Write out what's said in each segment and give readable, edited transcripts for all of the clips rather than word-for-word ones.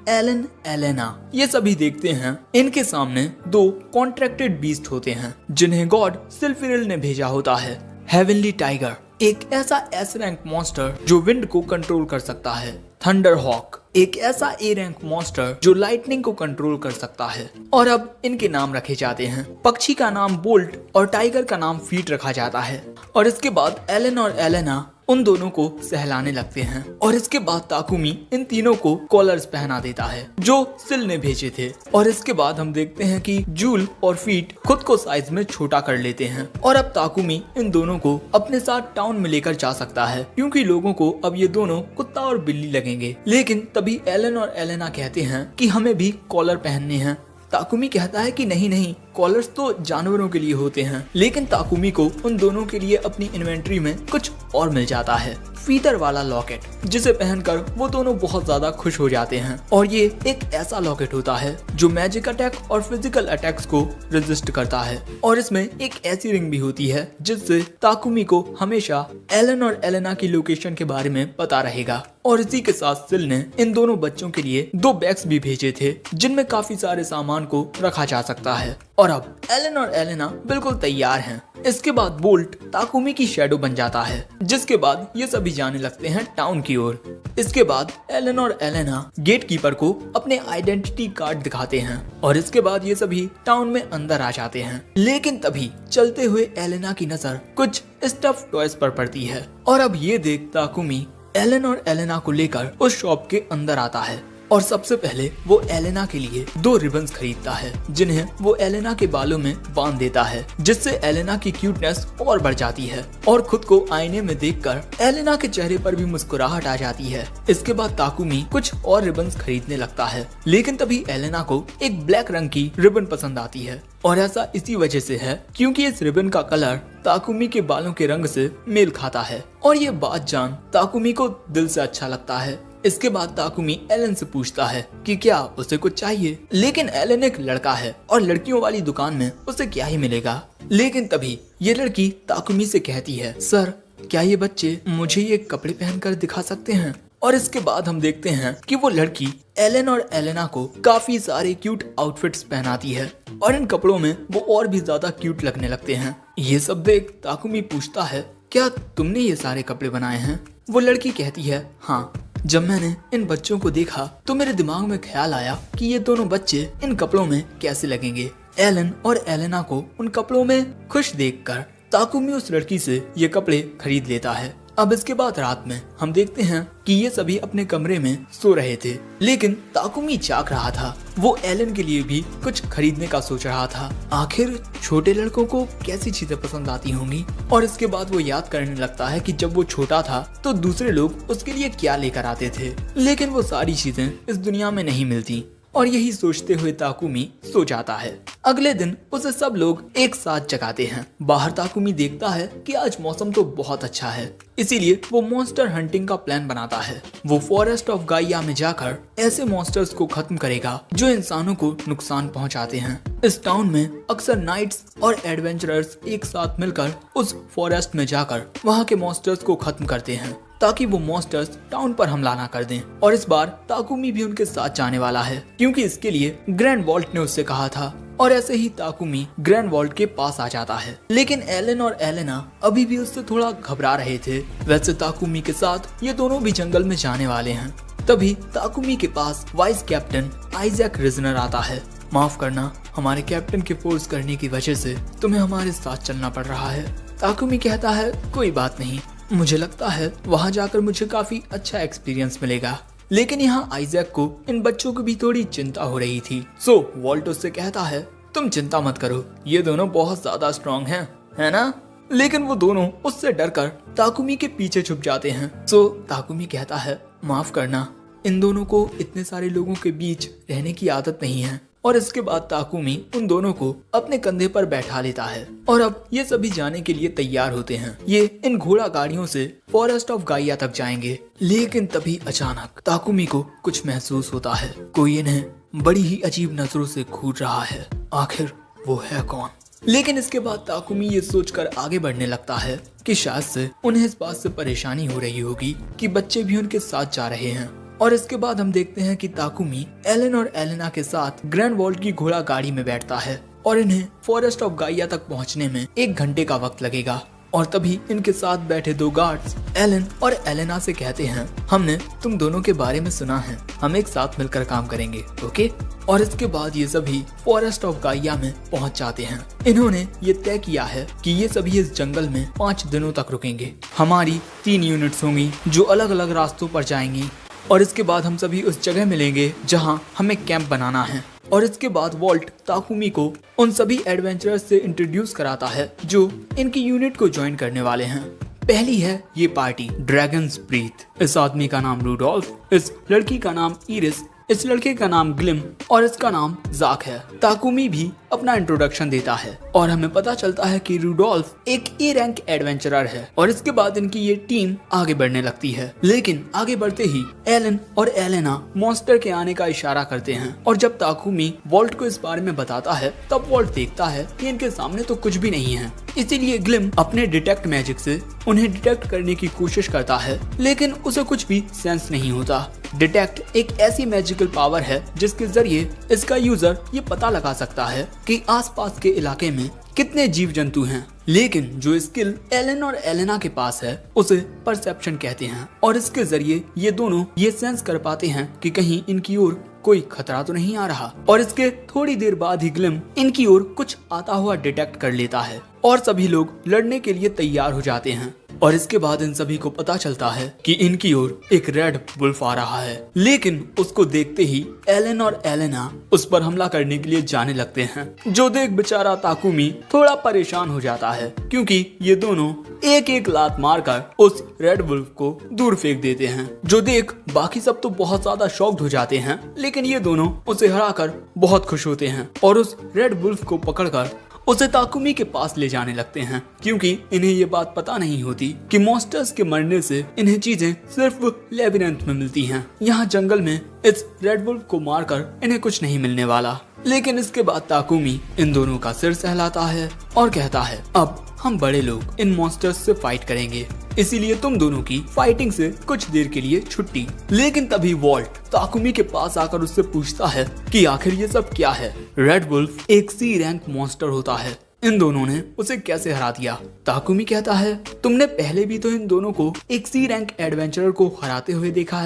Elon, Elena ये सभी देखते हैं इनके सामने दो कॉन्ट्रैक्टेड बीस्ट होते हैं जिन्हें गॉड सिल्फिरिल ने भेजा होता है। हेवनली टाइगर एक ऐसा एस रैंक मॉन्स्टर जो विंड को कंट्रोल कर सकता है। थंडर हॉक एक ऐसा ए रैंक मॉन्स्टर जो लाइटनिंग को कंट्रोल कर सकता है। और अब इनके नाम रखे जाते हैं। पक्षी का नाम बोल्ट और टाइगर का नाम फीट रखा जाता है। और इसके बाद एलन और एलेना उन दोनों को सहलाने लगते हैं और इसके बाद ताकुमी इन तीनों को कॉलर्स पहना देता है जो सिल ने भेजे थे। और इसके बाद हम देखते हैं कि जूल और फीट खुद को साइज में छोटा कर लेते हैं और अब ताकुमी इन दोनों को अपने साथ टाउन में लेकर जा सकता है क्योंकि लोगों को अब ये दोनों कुत्ता और बिल्ली लगेंगे। लेकिन तभी एलन और एलेना कहते हैं कि हमें भी कॉलर पहनने हैं। ताकुमी कहता है कि नहीं नहीं, कॉलर्स तो जानवरों के लिए होते हैं। लेकिन ताकुमी को उन दोनों के लिए अपनी इन्वेंट्री में कुछ और मिल जाता है, फीदर वाला लॉकेट, जिसे पहनकर वो दोनों बहुत ज्यादा खुश हो जाते हैं। और ये एक ऐसा लॉकेट होता है जो मैजिक अटैक और फिजिकल अटैक्स को रेजिस्ट करता है। और इसमें एक ऐसी रिंग भी होती है जिससे ताकुमी को हमेशा एलन और एलेना की लोकेशन के बारे में पता रहेगा। और इसी के साथ सिल ने इन दोनों बच्चों के लिए 2 बैग्स भी भेजे थे जिनमें काफी सारे सामान को रखा जा सकता है। और अब एलन और एलेना बिल्कुल तैयार हैं। इसके बाद बोल्ट ताकुमी की शैडो बन जाता है जिसके बाद ये सभी जाने लगते हैं टाउन की ओर। इसके बाद एलन और एलेना गेट कीपर को अपने आइडेंटिटी कार्ड दिखाते हैं और इसके बाद ये सभी टाउन में अंदर आ जाते हैं। लेकिन तभी चलते हुए एलेना की नजर कुछ स्टफ टॉयज पर पड़ती है और अब ये देख ताकुमी एलन और एलेना को लेकर उस शॉप के अंदर आता है और सबसे पहले वो एलेना के लिए 2 रिबन्स खरीदता है जिन्हें वो एलेना के बालों में बांध देता है जिससे एलेना की क्यूटनेस और बढ़ जाती है और खुद को आईने में देखकर एलेना के चेहरे पर भी मुस्कुराहट आ जाती है। इसके बाद ताकुमी कुछ और रिबन्स खरीदने लगता है लेकिन तभी एलेना को एक ब्लैक रंग की रिबन पसंद आती है और ऐसा इसी वजह से है क्योंकि इस रिबन का कलर ताकुमी के बालों के रंग से मेल खाता है और ये बात जान ताकुमी को दिल से अच्छा लगता है। इसके बाद ताकुमी एलन से पूछता है कि क्या उसे कुछ चाहिए, लेकिन एलन एक लड़का है और लड़कियों वाली दुकान में उसे क्या ही मिलेगा। लेकिन तभी ये लड़की ताकुमी से कहती है, सर क्या ये बच्चे मुझे ये कपड़े पहनकर दिखा सकते हैं। और इसके बाद हम देखते हैं कि वो लड़की एलन और एलेना को काफी सारे क्यूट आउटफिट्स पहनाती है और इन कपड़ों में वो और भी ज्यादा क्यूट लगने लगते हैं। ये सब देख ताकुमी पूछता है, क्या तुमने ये सारे कपड़े बनाए हैं। वो लड़की कहती है, हाँ, जब मैंने इन बच्चों को देखा तो मेरे दिमाग में ख्याल आया कि ये दोनों बच्चे इन कपड़ों में कैसे लगेंगे। एलन और एलेना को उन कपड़ों में खुश देखकर ताकुमी उस लड़की से ये कपड़े खरीद लेता है। अब इसके बाद रात में हम देखते हैं कि ये सभी अपने कमरे में सो रहे थे लेकिन ताकुमी जाग रहा था। वो एलन के लिए भी कुछ खरीदने का सोच रहा था। आखिर छोटे लड़कों को कैसी चीजें पसंद आती होंगी। और इसके बाद वो याद करने लगता है कि जब वो छोटा था तो दूसरे लोग उसके लिए क्या लेकर आते थे, लेकिन वो सारी चीजें इस दुनिया में नहीं मिलती। और यही सोचते हुए ताकुमी सो जाता है। अगले दिन उसे सब लोग एक साथ जगाते हैं। बाहर ताकुमी देखता है कि आज मौसम तो बहुत अच्छा है, इसीलिए वो मॉन्स्टर हंटिंग का प्लान बनाता है। वो फॉरेस्ट ऑफ गाइया में जाकर ऐसे मॉन्स्टर्स को खत्म करेगा जो इंसानों को नुकसान पहुंचाते हैं। इस टाउन में अक्सर नाइट्स और एडवेंचरर्स एक साथ मिलकर उस फॉरेस्ट में जाकर वहाँ के मॉन्स्टर्स को खत्म करते हैं ताकि वो मॉन्स्टर्स टाउन पर हमला ना कर दें। और इस बार ताकुमी भी उनके साथ जाने वाला है क्योंकि इसके लिए ग्रैंड वॉल्ट ने उससे कहा था। और ऐसे ही ताकुमी ग्रैंड वॉल्ट के पास आ जाता है लेकिन एलन और एलेना अभी भी उससे थोड़ा घबरा रहे थे। वैसे ताकुमी के साथ ये दोनों भी जंगल में जाने वाले हैं। तभी ताकुमी के पास वाइस कैप्टन आइजैक रिजनर आता है। माफ करना, हमारे कैप्टन के फोर्स करने की वजह से तुम्हें हमारे साथ चलना पड़ रहा है। ताकुमी कहता है, कोई बात नहीं, मुझे लगता है वहाँ जाकर मुझे काफी अच्छा एक्सपीरियंस मिलेगा। लेकिन यहाँ आइजैक को इन बच्चों की भी थोड़ी चिंता हो रही थी। सो वॉल्ट उससे कहता है, तुम चिंता मत करो, ये दोनों बहुत ज्यादा स्ट्रॉन्ग हैं, है ना। लेकिन वो दोनों उससे डरकर ताकुमी के पीछे छुप जाते हैं। सो ताकुमी कहता है, माफ करना, इन दोनों को इतने सारे लोगों के बीच रहने की आदत नहीं है। और इसके बाद ताकुमी उन दोनों को अपने कंधे पर बैठा लेता है और अब ये सभी जाने के लिए तैयार होते हैं। ये इन घोड़ा गाड़ियों से फॉरेस्ट ऑफ गाइया तक जाएंगे। लेकिन तभी अचानक ताकुमी को कुछ महसूस होता है, कोई इन्हें बड़ी ही अजीब नजरों से घूर रहा है। आखिर वो है कौन। लेकिन इसके बाद ताकुमी ये सोचकर आगे बढ़ने लगता है कि शायद से उन्हें इस बात से परेशानी हो रही होगी कि बच्चे भी उनके साथ जा रहे हैं। और इसके बाद हम देखते हैं कि ताकुमी एलन और एलेना के साथ ग्रैंड वॉल्ट की घोड़ा गाड़ी में बैठता है और इन्हें फॉरेस्ट ऑफ गाइया तक पहुंचने में 1 घंटे का वक्त लगेगा। और तभी इनके साथ बैठे 2 गार्ड्स एलन और एलेना से कहते हैं, हमने तुम दोनों के बारे में सुना है, हम एक साथ मिलकर काम करेंगे, ओके? और इसके बाद ये सभी फॉरेस्ट ऑफ गाइया में पहुंच जाते हैं। इन्होंने ये तय किया है कि ये सभी इस जंगल में 5 दिनों तक रुकेंगे। हमारी 3 यूनिट्स होंगी जो अलग अलग रास्तों पर जाएंगी और इसके बाद हम सभी उस जगह मिलेंगे जहां हमें कैंप बनाना है। और इसके बाद वॉल्ट ताकुमी को उन सभी एडवेंचरर्स से इंट्रोड्यूस कराता है जो इनकी यूनिट को ज्वाइन करने वाले हैं। पहली है ये पार्टी ड्रैगन्स ब्रीथ। इस आदमी का नाम रूडोल्फ, इस लड़की का नाम इरिस, इस लड़के का नाम ग्लिम और इसका नाम जाक है। ताकुमी भी अपना इंट्रोडक्शन देता है और हमें पता चलता है कि रूडोल्फ एक ए रैंक एडवेंचरर है। और इसके बाद इनकी ये टीम आगे बढ़ने लगती है, लेकिन आगे बढ़ते ही एलन और एलेना मॉन्स्टर के आने का इशारा करते हैं। और जब ताकुमी वॉल्ट को इस बारे में बताता है तब वॉल्ट देखता है कि इनके सामने तो कुछ भी नहीं है। इसीलिए ग्लिम अपने डिटेक्ट मैजिक से उन्हें डिटेक्ट करने की कोशिश करता है, लेकिन उसे कुछ भी सेंस नहीं होता। डिटेक्ट एक ऐसी मैजिकल पावर है जिसके जरिए इसका यूजर ये पता लगा सकता है कि आसपास के इलाके में कितने जीव जंतु हैं। लेकिन जो स्किल एलन और एलेना के पास है उसे परसेप्शन कहते हैं और इसके जरिए ये दोनों ये सेंस कर पाते हैं कि कहीं इनकी ओर कोई खतरा तो नहीं आ रहा। और इसके थोड़ी देर बाद ही ग्लिम इनकी ओर कुछ आता हुआ डिटेक्ट कर लेता है और सभी लोग लड़ने के लिए तैयार हो जाते हैं। और इसके बाद इन सभी को पता चलता है कि इनकी ओर एक रेड वुल्फ आ रहा है, लेकिन उसको देखते ही एलन और एलेना उस पर हमला करने के लिए जाने लगते हैं, जो देख बेचारा ताकुमी थोड़ा परेशान हो जाता है क्योंकि ये दोनों एक एक लात मारकर उस रेड वुल्फ को दूर फेंक देते हैं। जो देख बाकी सब तो बहुत ज्यादा शॉक्ड हो जाते हैं, लेकिन ये दोनों उसे हराकर बहुत खुश होते हैं और उस रेड वुल्फ को पकड़कर उसे ताकुमी के पास ले जाने लगते हैं, क्योंकि इन्हें ये बात पता नहीं होती कि मॉन्स्टर्स के मरने से इन्हें चीजें सिर्फ लेबिरिंथ में मिलती हैं। यहाँ जंगल में इस रेड वुल्फ को मारकर इन्हें कुछ नहीं मिलने वाला। लेकिन इसके बाद ताकुमी इन दोनों का सिर सहलाता है और कहता है, अब हम बड़े लोग इन मॉन्स्टर्स से फाइट करेंगे, इसीलिए तुम दोनों की फाइटिंग से कुछ देर के लिए छुट्टी। लेकिन तभी वॉल्ट ताकुमी के पास आकर उससे पूछता है कि आखिर ये सब क्या है। रेड वुल्फ एक सी रैंक मॉन्स्टर होता है, इन दोनों ने उसे कैसे हरा दिया? ताकुमी कहता है, तुमने पहले भी तो इन दोनों को एक सी रैंक एडवेंचरर को हराते हुए देखा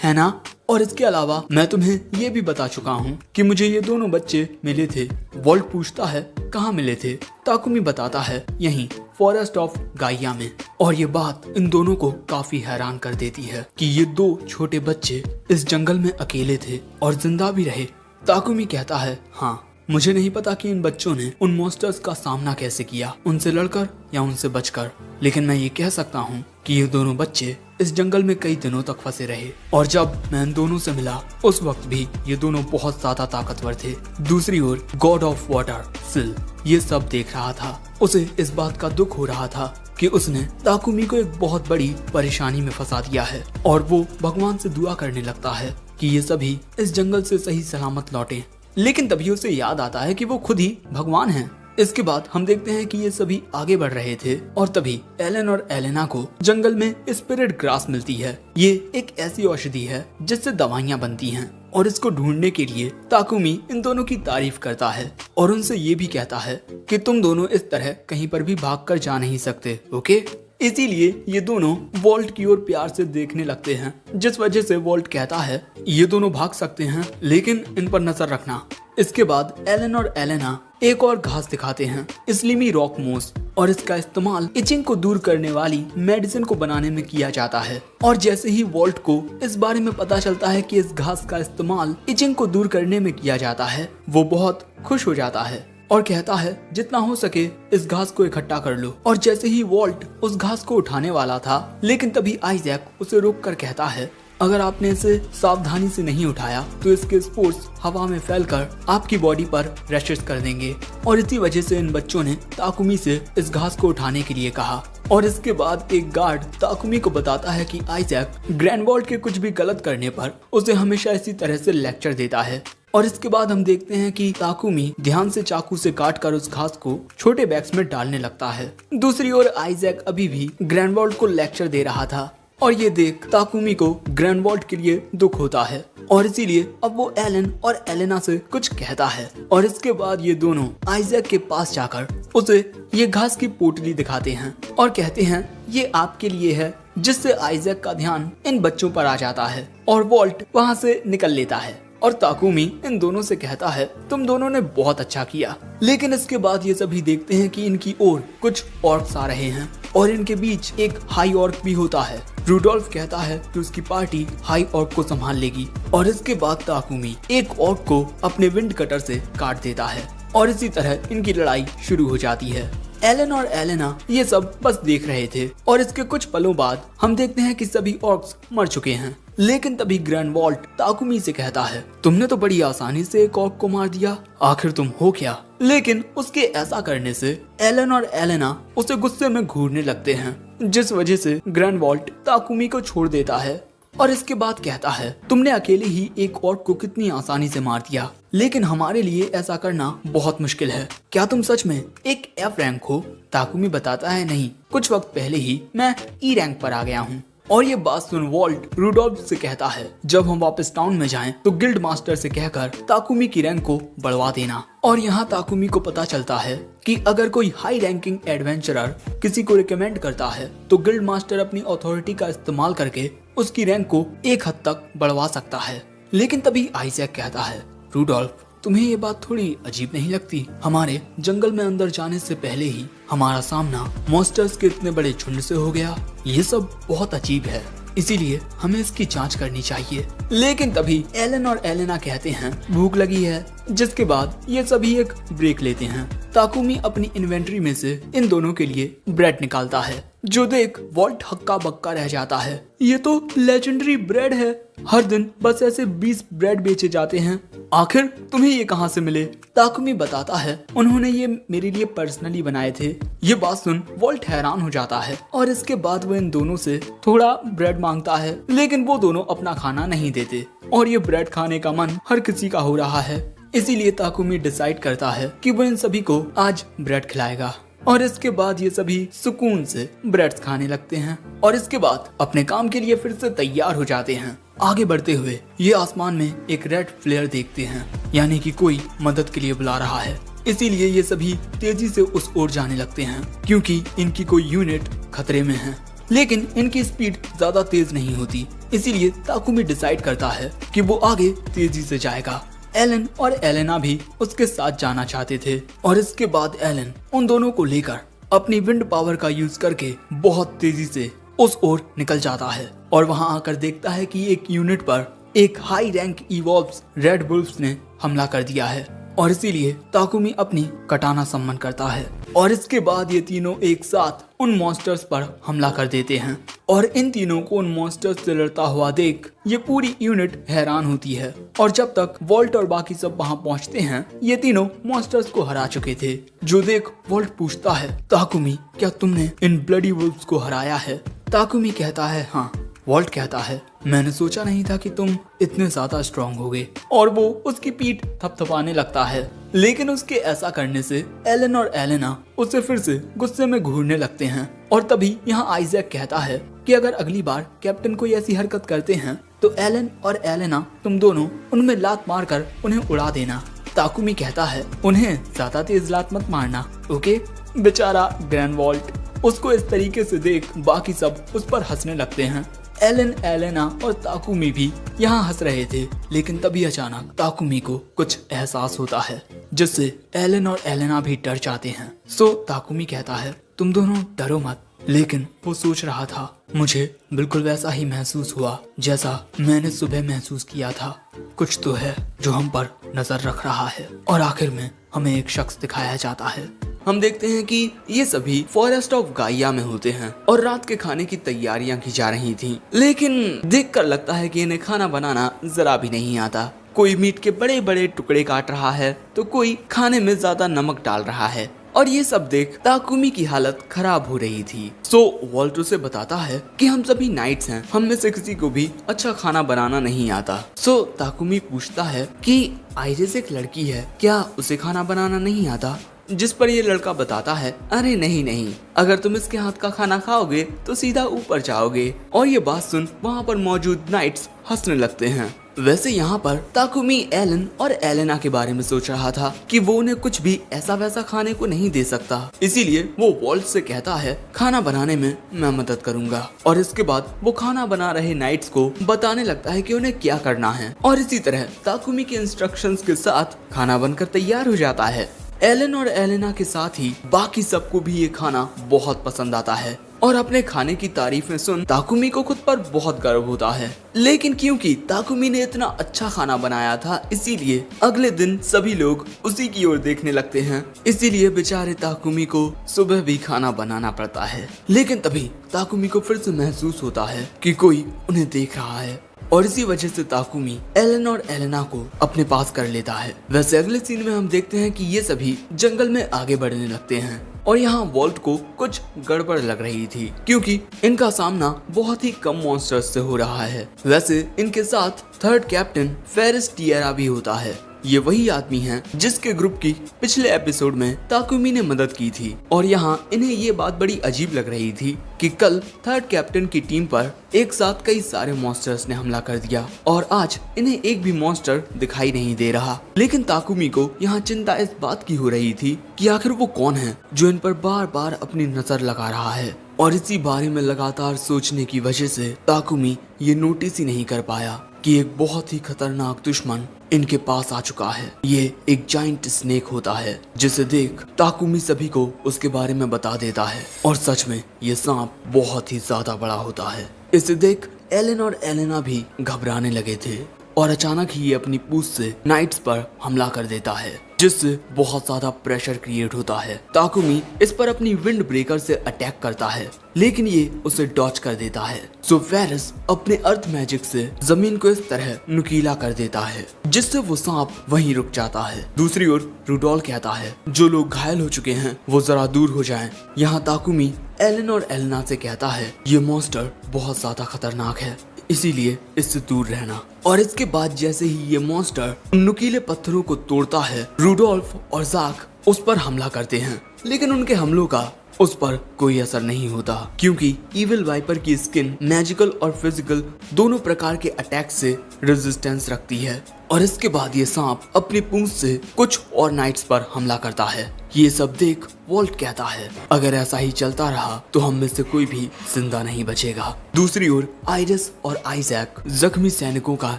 है ना? और इसके अलावा मैं तुम्हें ये भी बता चुका हूँ कि मुझे ये दोनों बच्चे मिले थे। वॉल्ट पूछता है, कहाँ मिले थे? ताकुमी बताता है, यहीं फॉरेस्ट ऑफ गाइया में। और ये बात इन दोनों को काफी हैरान कर देती है कि ये 2 छोटे बच्चे इस जंगल में अकेले थे और जिंदा भी रहे। ताकुमी कहता है, हाँ, मुझे नहीं पता कि इन बच्चों ने उन मॉन्स्टर्स का सामना कैसे किया, उनसे लड़कर या उनसे बचकर, लेकिन मैं ये कह सकता हूँ कि ये दोनों बच्चे इस जंगल में कई दिनों तक फंसे रहे और जब मैं इन दोनों से मिला उस वक्त भी ये दोनों बहुत ज्यादा ताकतवर थे। दूसरी ओर गॉड ऑफ वाटर सिल ये सब देख रहा था। उसे इस बात का दुख हो रहा था कि उसने ताकुमी को एक बहुत बड़ी परेशानी में फंसा दिया है और वो भगवान से दुआ करने लगता है कि ये सभी इस जंगल से सही सलामत लौटे। लेकिन तभी उसे याद आता है कि वो खुद ही भगवान हैं। इसके बाद हम देखते हैं कि ये सभी आगे बढ़ रहे थे और तभी एलन और एलेना को जंगल में स्पिरिट ग्रास मिलती है। ये एक ऐसी औषधि है जिससे दवाइयाँ बनती हैं और इसको ढूंढने के लिए ताकुमी इन दोनों की तारीफ करता है और उनसे ये भी कहता है कि तुम दोनों इस तरह कहीं पर भी भागकर जा नहीं सकते, ओके? इसीलिए ये दोनों वॉल्ट की ओर प्यार से देखने लगते हैं, जिस वजह से वॉल्ट कहता है, ये दोनों भाग सकते हैं लेकिन इन पर नजर रखना। इसके बाद एलन और एलेना एक और घास दिखाते हैं, स्लिमी रॉक मोस, और इसका इस्तेमाल इचिंग को दूर करने वाली मेडिसिन को बनाने में किया जाता है। और जैसे ही वॉल्ट को इस बारे में पता चलता है कि इस घास का इस्तेमाल इचिंग को दूर करने में किया जाता है, वो बहुत खुश हो जाता है और कहता है, जितना हो सके इस घास को इकट्ठा कर लो। और जैसे ही वॉल्ट उस घास को उठाने वाला था, लेकिन तभी आइजैक उसे रोक कर कहता है, अगर आपने इसे सावधानी से नहीं उठाया तो इसके स्पोर्स हवा में फैलकर आपकी बॉडी पर रैशेस कर देंगे। और इसी वजह से इन बच्चों ने ताकुमी से इस घास को उठाने के लिए कहा। और इसके बाद एक गार्ड ताकुमी को बताता है कि आइजैक ग्रैंड वॉल्ट के कुछ भी गलत करने पर उसे हमेशा इसी तरह से लेक्चर देता है। और इसके बाद हम देखते हैं कि ताकुमी ध्यान से चाकू से काटकर उस घास को छोटे बैग्स में डालने लगता है। दूसरी ओर आइजैक अभी भी ग्रैंड वॉल्ट को लेक्चर दे रहा था। और ये देख ताकुमी को ग्रैंड वॉल्ट के लिए दुख होता है और इसीलिए अब वो एलन और एलेना से कुछ कहता है। और इसके बाद ये दोनों आइजैक के पास जाकर उसे ये घास की पोटली दिखाते हैं और कहते हैं ये आपके लिए है, जिससे आइजैक का ध्यान इन बच्चों पर आ जाता है और वॉल्ट वहाँ से निकल लेता है। और ताकुमी इन दोनों से कहता है तुम दोनों ने बहुत अच्छा किया। लेकिन इसके बाद ये सभी देखते हैं कि इनकी ओर कुछ ऑर्क्स आ रहे हैं और इनके बीच एक हाई ऑर्क भी होता है। रूडोल्फ कहता है कि उसकी पार्टी हाई ऑर्क को संभाल लेगी और इसके बाद ताकुमी एक ऑर्क को अपने विंड कटर से काट देता है और इसी तरह इनकी लड़ाई शुरू हो जाती है। एलन और एलेना ये सब बस देख रहे थे और इसके कुछ पलों बाद हम देखते हैं कि सभी ऑर्क्स मर चुके हैं। लेकिन तभी ग्रैंड वॉल्ट ताकुमी से कहता है तुमने तो बड़ी आसानी से एक ऑर्क को मार दिया, आखिर तुम हो क्या। लेकिन उसके ऐसा करने से एलन और एलेना उसे गुस्से में घूरने लगते हैं, जिस वजह से ग्रैंड वॉल्ट ताकुमी को छोड़ देता है और इसके बाद कहता है तुमने अकेले ही एक ऑर्क को कितनी आसानी से मार दिया, लेकिन हमारे लिए ऐसा करना बहुत मुश्किल है। क्या तुम सच में एक एफ रैंक हो? ताकुमी बताता है नहीं, कुछ वक्त पहले ही मैं ई रैंक पर आ गया हूँ। और ये बात सुन वॉल्ट रूडोल्फ से कहता है जब हम वापस टाउन में जाएं तो गिल्ड मास्टर से कहकर ताकुमी की रैंक को बढ़वा देना। और यहाँ ताकुमी को पता चलता है कि अगर कोई हाई रैंकिंग एडवेंचरर किसी को रिकमेंड करता है तो गिल्ड मास्टर अपनी अथॉरिटी का इस्तेमाल करके उसकी रैंक को एक हद तक बढ़वा सकता है। लेकिन तभी आइजैक कहता है रूडोल्फ तुम्हें ये बात थोड़ी अजीब नहीं लगती? हमारे जंगल में अंदर जाने से पहले ही हमारा सामना मॉन्स्टर्स के इतने बड़े झुंड से हो गया, ये सब बहुत अजीब है, इसीलिए हमें इसकी जांच करनी चाहिए। लेकिन तभी एलन और एलेना कहते हैं भूख लगी है, जिसके बाद ये सभी एक ब्रेक लेते हैं। ताकुमी अपनी इन्वेंट्री में से इन दोनों के लिए ब्रेड निकालता है, जो देख वॉल्ट हक्का बक्का रह जाता है। ये तो लेजेंडरी ब्रेड है, हर दिन बस ऐसे 20 ब्रेड बेचे जाते हैं, आखिर तुम्हें ये कहाँ से मिले? ताकुमी बताता है उन्होंने ये मेरे लिए पर्सनली बनाए थे। ये बात सुन वॉल्ट हैरान हो जाता है और इसके बाद वो इन दोनों से थोड़ा ब्रेड मांगता है, लेकिन वो दोनों अपना खाना नहीं देते और ये ब्रेड खाने का मन हर किसी का हो रहा है। इसीलिए ताकुमी डिसाइड करता है कि वो इन सभी को आज ब्रेड खिलाएगा और इसके बाद ये सभी सुकून से ब्रेड्स खाने लगते हैं और इसके बाद अपने काम के लिए फिर से तैयार हो जाते हैं। आगे बढ़ते हुए ये आसमान में एक रेड फ्लेयर देखते हैं, यानी कि कोई मदद के लिए बुला रहा है। इसीलिए ये सभी तेजी से उस ओर जाने लगते हैं क्योंकि इनकी कोई यूनिट खतरे में है। लेकिन इनकी स्पीड ज्यादा तेज नहीं होती, इसीलिए ताकुमी डिसाइड करता है कि वो आगे तेजी से जाएगा। एलन और एलेना भी उसके साथ जाना चाहते थे और इसके बाद एलन उन दोनों को लेकर अपनी विंड पावर का यूज करके बहुत तेजी से उस ओर निकल जाता है और वहां आकर देखता है कि एक यूनिट पर एक high rank evolves red wolves ने हमला कर दिया है और इसीलिए ताकुमी अपनी कटाना सम्मन करता है और इसके बाद ये तीनों एक साथ उन मॉन्स्टर्स पर हमला कर देते हैं और इन तीनों को उन मॉन्स्टर्स से लड़ता हुआ देख ये पूरी यूनिट हैरान होती है। और जब तक वॉल्ट और बाकी सब वहां पहुंचते हैं ये तीनों मॉन्स्टर्स को हरा चुके थे, जो देख वॉल्ट पूछता है ताकुमी क्या तुमने इन ब्लडी वुल्फ्स को हराया है? ताकुमी कहता है हाँ। वॉल्ट कहता है मैंने सोचा नहीं था कि तुम इतने ज्यादा स्ट्रांग होगे और वो उसकी पीठ थपथपाने लगता है। लेकिन उसके ऐसा करने से एलन और एलेना उसे फिर से गुस्से में घूरने लगते हैं और तभी यहाँ आइजैक कहता है कि अगर अगली बार कैप्टन कोई ऐसी हरकत करते हैं तो एलन और एलेना तुम दोनों उनमें लात मारकर उन्हें उड़ा देना। ताकुमी कहता है उन्हें ज्यादा तेज लात मत मारना, ओके? बेचारा ग्रैंड वॉल्ट उसको इस तरीके से देख बाकी सब उस पर हंसने लगते हैं। एलन, एलेना और ताकुमी भी यहाँ हंस रहे थे, लेकिन तभी अचानक ताकुमी को कुछ एहसास होता है जिससे एलन और एलेना भी डर जाते हैं। सो ताकुमी कहता है तुम दोनों डरो मत। लेकिन वो सोच रहा था मुझे बिल्कुल वैसा ही महसूस हुआ जैसा मैंने सुबह महसूस किया था, कुछ तो है जो हम पर नजर रख रहा है। और आखिर में हमें एक शख्स दिखाया जाता है। हम देखते हैं कि ये सभी फॉरेस्ट ऑफ गाइया में होते हैं और रात के खाने की तैयारियां की जा रही थी, लेकिन देखकर लगता है कि इन्हें खाना बनाना जरा भी नहीं आता। कोई मीट के बड़े बड़े टुकड़े काट रहा है तो कोई खाने में ज्यादा नमक डाल रहा है और ये सब देख ताकुमी की हालत खराब हो रही थी। सो वॉल्ट उसे बताता है कि हम सभी नाइट्स हैं, हम में से किसी को भी अच्छा खाना बनाना नहीं आता। सो ताकुमी पूछता है कि आइरिस एक लड़की है, क्या उसे खाना बनाना नहीं आता? जिस पर ये लड़का बताता है, अरे नहीं नहीं, अगर तुम इसके हाथ का खाना खाओगे तो सीधा ऊपर जाओगे। और ये बात सुन वहाँ पर मौजूद नाइट्स हंसने लगते हैं। वैसे यहाँ पर ताकुमी एलन और एलेना के बारे में सोच रहा था कि वो उन्हें कुछ भी ऐसा वैसा खाने को नहीं दे सकता, इसीलिए वो वॉल्ट से कहता है खाना बनाने में मैं मदद करूंगा। और इसके बाद वो खाना बना रहे नाइट्स को बताने लगता है कि उन्हें क्या करना है। और इसी तरह ताकुमी के इंस्ट्रक्शंस के साथ खाना बनकर तैयार हो जाता है। एलन और एलेना के साथ ही बाकी सबको भी ये खाना बहुत पसंद आता है और अपने खाने की तारीफें सुन ताकुमी को खुद पर बहुत गर्व होता है। लेकिन क्योंकि ताकुमी ने इतना अच्छा खाना बनाया था, इसीलिए अगले दिन सभी लोग उसी की ओर देखने लगते हैं। इसीलिए बेचारे ताकुमी को सुबह भी खाना बनाना पड़ता है। लेकिन तभी ताकुमी को फिर से महसूस होता है कि कोई उन्हें देख रहा है और इसी वजह से ताकुमी एलन और एलेना को अपने पास कर लेता है। वैसे अगले सीन में हम देखते हैं कि ये सभी जंगल में आगे बढ़ने लगते हैं और यहाँ वॉल्ट को कुछ गड़बड़ लग रही थी क्योंकि इनका सामना बहुत ही कम मॉन्स्टर्स से हो रहा है। वैसे इनके साथ थर्ड कैप्टन फेरिस टिएरा भी होता है। ये वही आदमी हैं जिसके ग्रुप की पिछले एपिसोड में ताकुमी ने मदद की थी और यहाँ इन्हें ये बात बड़ी अजीब लग रही थी कि कल थर्ड कैप्टन की टीम पर एक साथ कई सारे मॉन्स्टर्स ने हमला कर दिया और आज इन्हें एक भी मॉन्स्टर दिखाई नहीं दे रहा। लेकिन ताकुमी को यहाँ चिंता इस बात की हो रही थी कि आखिर वो कौन है जो इन पर बार बार अपनी नजर लगा रहा है। और इसी बारे में लगातार सोचने की वजह से ताकुमी ये नोटिस ही नहीं कर पाया कि एक बहुत ही खतरनाक दुश्मन इनके पास आ चुका है। ये एक जाइंट स्नेक होता है जिसे देख ताकुमी सभी को उसके बारे में बता देता है और सच में ये सांप बहुत ही ज्यादा बड़ा होता है। इसे देख एलन और एलेना भी घबराने लगे थे और अचानक ही ये अपनी पूंछ से नाइट्स पर हमला कर देता है जिससे बहुत ज्यादा प्रेशर क्रिएट होता है। ताकुमी इस पर अपनी विंड ब्रेकर से अटैक करता है लेकिन ये उसे डॉच कर देता है। सो फेरिस अपने अर्थ मैजिक से जमीन को इस तरह नुकीला कर देता है जिससे वो सांप वहीं रुक जाता है। दूसरी ओर रूडोल्फ कहता है जो लोग घायल हो चुके हैं वो जरा दूर हो जाएं। यहाँ ताकुमी एलन और एलेना से कहता है ये मॉन्स्टर बहुत ज्यादा खतरनाक है, इसीलिए इससे दूर रहना। और इसके बाद जैसे ही ये मॉन्स्टर नुकीले पत्थरों को तोड़ता है, रूडोल्फ और ज़ाक उस पर हमला करते हैं लेकिन उनके हमलों का उस पर कोई असर नहीं होता क्योंकि इविल वाइपर की स्किन मैजिकल और फिजिकल दोनों प्रकार के अटैक से रेजिस्टेंस रखती है। और इसके बाद ये सांप अपनी पूंछ से कुछ और नाइट्स पर हमला करता है। ये सब देख वॉल्ट कहता है अगर ऐसा ही चलता रहा तो हम में से कोई भी जिंदा नहीं बचेगा। दूसरी ओर आइरिस और आइजैक जख्मी सैनिकों का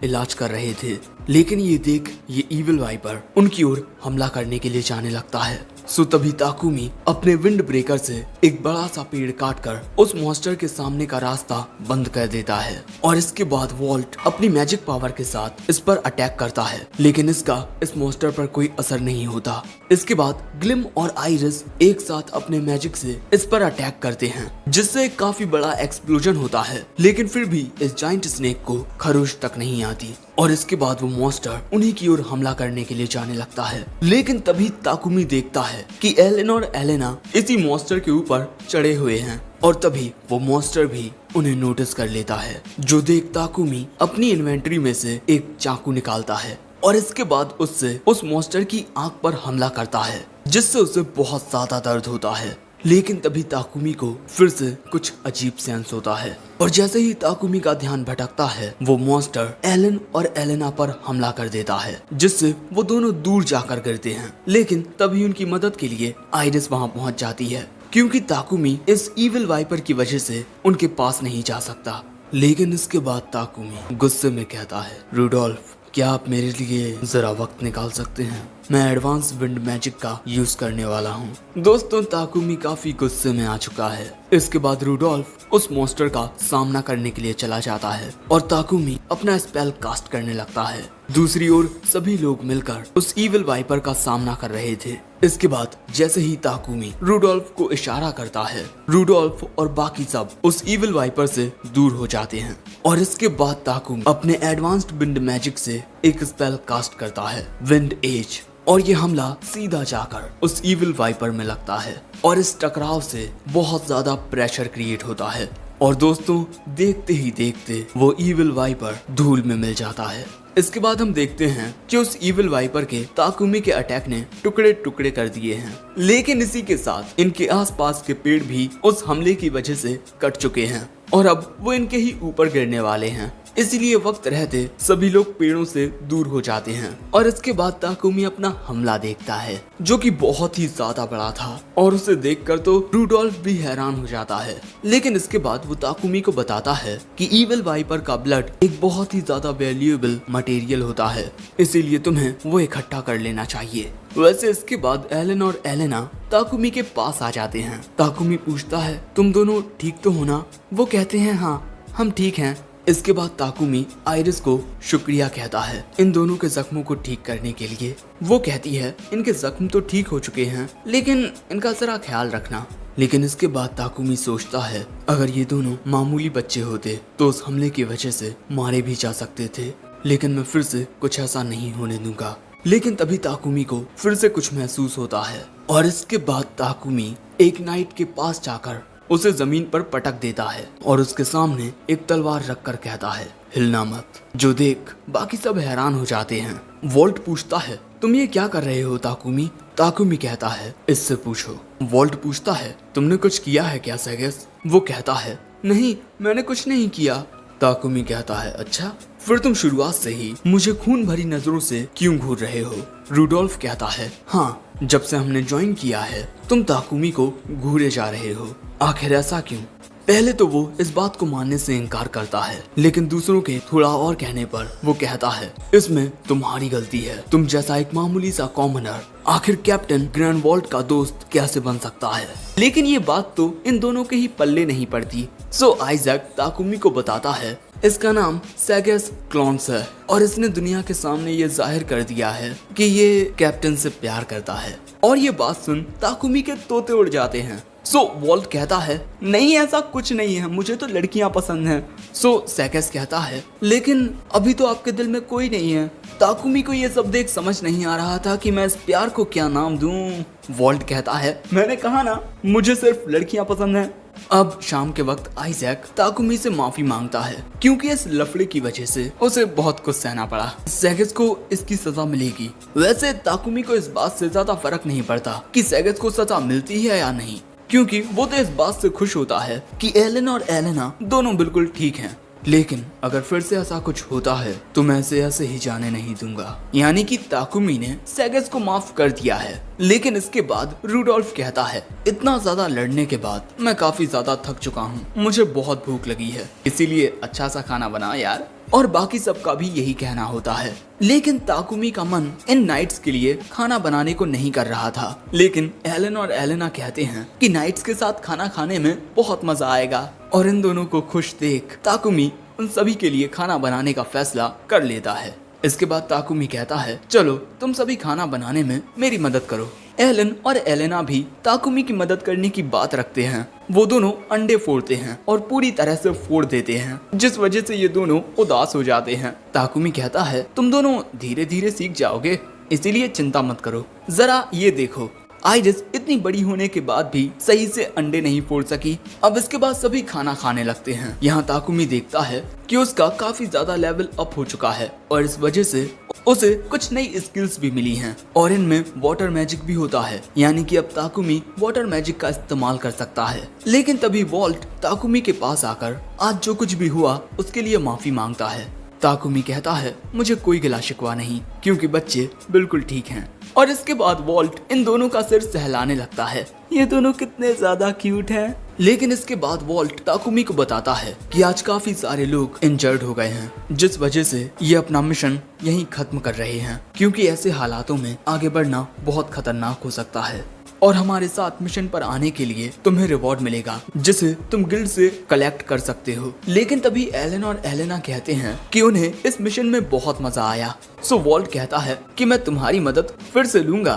इलाज कर रहे थे लेकिन ये देख ये इविल वाइपर उनकी ओर हमला करने के लिए जाने लगता है। सो तभी ताकुमी अपने विंड ब्रेकर से एक बड़ा सा पेड़ काटकर उस मॉन्स्टर के सामने का रास्ता बंद कर देता है और इसके बाद वॉल्ट अपनी मैजिक पावर के साथ इस पर अटैक करता है लेकिन इसका इस मॉन्स्टर पर कोई असर नहीं होता। इसके बाद ग्लिम और आइरिस एक साथ अपने मैजिक से इस पर अटैक करते हैं जिससे एक काफी बड़ा एक्सप्लोजन होता है लेकिन फिर भी इस जाइंट स्नेक को खरोच तक नहीं आती और इसके बाद वो मॉन्स्टर उन्हीं की ओर हमला करने के लिए जाने लगता है। लेकिन तभी ताकुमी देखता है कि एलन और एलेना इसी मॉन्स्टर के ऊपर चढ़े हुए हैं और तभी वो मॉन्स्टर भी उन्हें नोटिस कर लेता है जो देख ताकुमी अपनी इन्वेंटरी में से एक चाकू निकालता है और इसके बाद उससे उस मॉन्स्टर की आंख पर हमला करता है जिससे उसे बहुत ज्यादा दर्द होता है। लेकिन तभी ताकुमी को फिर से कुछ अजीब सेंस होता है और जैसे ही ताकुमी का ध्यान भटकता है वो मॉन्स्टर एलन और एलेना पर हमला कर देता है जिससे वो दोनों दूर जाकर गिरते हैं। लेकिन तभी उनकी मदद के लिए आइरिस वहां पहुंच जाती है क्योंकि ताकुमी इस इविल वाइपर की वजह से उनके पास नहीं जा सकता। लेकिन इसके बाद ताकुमी गुस्से में कहता है रूडोल्फ क्या आप मेरे लिए जरा वक्त निकाल सकते हैं, मैं एडवांस विंड मैजिक का यूज करने वाला हूँ। दोस्तों ताकुमी काफी गुस्से में आ चुका है। इसके बाद रूडोल्फ उस मॉन्स्टर का सामना करने के लिए चला जाता है और ताकुमी अपना स्पेल कास्ट करने लगता है। दूसरी ओर सभी लोग मिलकर उस इविल वाइपर का सामना कर रहे थे। इसके बाद जैसे ही ताकुमी रूडोल्फ को इशारा करता है रूडोल्फ और बाकी सब उस इविल वाइपर से दूर हो जाते हैं और इसके बाद ताकुमी अपने एडवांस्ड विंड मैजिक से एक स्पेल कास्ट करता है विंड एज और ये हमला सीधा जाकर उस इविल वाइपर में लगता है और इस टकराव से बहुत ज्यादा प्रेशर क्रिएट होता है और दोस्तों देखते ही देखते वो इविल वाइपर धूल में मिल जाता है। इसके बाद हम देखते हैं कि उस इविल वाइपर के ताकुमी के अटैक ने टुकड़े टुकड़े कर दिए हैं, लेकिन इसी के साथ इनके आसपास के पेड़ भी उस हमले की वजह से कट चुके हैं और अब वो इनके ही ऊपर गिरने वाले हैं। इसलिए वक्त रहते सभी लोग पेड़ों से दूर हो जाते हैं और इसके बाद ताकुमी अपना हमला देखता है जो कि बहुत ही ज्यादा बड़ा था और उसे देखकर तो रूडोल्फ भी हैरान हो जाता है। लेकिन इसके बाद वो ताकुमी को बताता है कि इविल वाइपर का ब्लड एक बहुत ही ज्यादा वैल्यूएबल मटेरियल होता है, इसीलिए तुम्हें वो इकट्ठा कर लेना चाहिए। वैसे इसके बाद एलन और एलेना ताकुमी के पास आ जाते हैं। ताकुमी पूछता है तुम दोनों ठीक तो हो ना? वो कहते हैं हाँ हम ठीक हैं। इसके बाद ताकुमी आइरिस को शुक्रिया कहता है इन दोनों के जख्मों को ठीक करने के लिए। वो कहती है इनके जख्म तो ठीक हो चुके हैं लेकिन इनका जरा ख्याल रखना। लेकिन इसके बाद ताकुमी सोचता है अगर ये दोनों मामूली बच्चे होते तो उस हमले की वजह से मारे भी जा सकते थे, लेकिन मैं फिर से कुछ ऐसा नहीं होने दूंगा। लेकिन तभी ताकुमी को फिर से कुछ महसूस होता है और इसके बाद ताकुमी एक नाइट के पास जाकर उसे जमीन पर पटक देता है और उसके सामने एक तलवार रखकर कहता है हिलना मत। जो देख बाकी सब हैरान हो जाते हैं। वॉल्ट पूछता है तुम ये क्या कर रहे हो ताकुमी? ताकुमी कहता है इससे पूछो। वॉल्ट पूछता है तुमने कुछ किया है क्या सेगस? वो कहता है नहीं मैंने कुछ नहीं किया। ताकुमी कहता है अच्छा फिर तुम शुरुआत से ही मुझे खून भरी नजरों से क्यों घूर रहे हो? रूडोल्फ कहता है हाँ जब से हमने ज्वाइन किया है तुम ताकुमी को घूरे जा रहे हो, आखिर ऐसा क्यों? पहले तो वो इस बात को मानने से इनकार करता है, लेकिन दूसरों के थोड़ा और कहने पर वो कहता है इसमें तुम्हारी गलती है। तुम जैसा एक मामूली सा कॉमनर आखिर कैप्टन ग्रैंड वॉल्ट का दोस्त कैसे बन सकता है? लेकिन ये बात तो इन दोनों के ही पल्ले नहीं पड़ती। सो आइजैक ताकुमी को बताता है इसका नाम सेगस क्लॉन्स है और इसने दुनिया के सामने ये जाहिर कर दिया है कि ये कैप्टन से प्यार करता है। और ये बात सुन ताकुमी के तोते उड़ जाते हैं। सो वॉल्ट कहता है नहीं ऐसा कुछ नहीं है, मुझे तो लड़कियां पसंद हैं। सो सेगस कहता है लेकिन अभी तो आपके दिल में कोई नहीं है। ताकुमी को ये सब देख समझ नहीं आ रहा था कि मैं इस प्यार को क्या नाम दूं। वॉल्ट कहता है मैंने कहा ना मुझे सिर्फ लड़कियां पसंद हैं। अब शाम के वक्त आइजैक ताकुमी से माफी मांगता है क्योंकि इस लफड़े की वजह से उसे बहुत कुछ सहना पड़ा। सेगस को इसकी सजा मिलेगी। वैसे ताकुमी को इस बात से ज्यादा फर्क नहीं पड़ता कि सेगस को सजा मिलती है या नहीं, क्योंकि वो तो इस बात से खुश होता है कि एलन और एलेना दोनों बिल्कुल ठीक हैं। लेकिन अगर फिर से ऐसा कुछ होता है तो मैं इसे ऐसे ही जाने नहीं दूंगा। यानी कि ताकुमी ने सेगस को माफ कर दिया है। लेकिन इसके बाद रूडोल्फ कहता है इतना ज्यादा लड़ने के बाद मैं काफी ज्यादा थक चुका हूँ, मुझे बहुत भूख लगी है, इसीलिए अच्छा सा खाना बना यार। और बाकी सबका भी यही कहना होता है। लेकिन ताकुमी का मन इन नाइट्स के लिए खाना बनाने को नहीं कर रहा था। लेकिन एलन और एलेना कहते हैं कि नाइट्स के साथ खाना खाने में बहुत मजा आएगा और इन दोनों को खुश देख ताकुमी उन सभी के लिए खाना बनाने का फैसला कर लेता है। इसके बाद ताकुमी कहता है चलो तुम सभी खाना बनाने में मेरी मदद करो। एलन और एलेना भी ताकुमी की मदद करने की बात रखते हैं। वो दोनों अंडे फोड़ते हैं और पूरी तरह से फोड़ देते हैं, जिस वजह से ये दोनों उदास हो जाते हैं। ताकुमी कहता है तुम दोनों धीरे धीरे सीख जाओगे, इसीलिए चिंता मत करो। जरा ये देखो आइरिस इतनी बड़ी होने के बाद भी सही से अंडे नहीं फोड़ सकी। अब इसके बाद सभी खाना खाने लगते हैं। यहाँ ताकुमी देखता है कि उसका काफी ज्यादा लेवल अप हो चुका है और इस वजह से उसे कुछ नई स्किल्स भी मिली हैं और इनमें वाटर मैजिक भी होता है, यानी कि अब ताकुमी वाटर मैजिक का इस्तेमाल कर सकता है। लेकिन तभी वॉल्ट ताकुमी के पास आकर आज जो कुछ भी हुआ उसके लिए माफी मांगता है। ताकुमी कहता है मुझे कोई गिला शिकवा नहीं क्योंकि बच्चे बिल्कुल ठीक हैं। और इसके बाद वॉल्ट इन दोनों का सिर सहलाने लगता है। ये दोनों कितने ज्यादा क्यूट हैं। लेकिन इसके बाद वॉल्ट ताकुमी को बताता है कि आज काफी सारे लोग इंजर्ड हो गए हैं, जिस वजह से ये अपना मिशन यहीं खत्म कर रहे हैं, क्योंकि ऐसे हालातों में आगे बढ़ना बहुत खतरनाक हो सकता है और हमारे साथ मिशन पर आने के लिए तुम्हें रिवॉर्ड मिलेगा जिसे तुम गिल्ड से कलेक्ट कर सकते हो। लेकिन तभी एलन और एलेना कहते हैं कि उन्हें इस मिशन में बहुत मजा आया। सो वॉल्ट कहता है कि मैं तुम्हारी मदद फिर से लूंगा।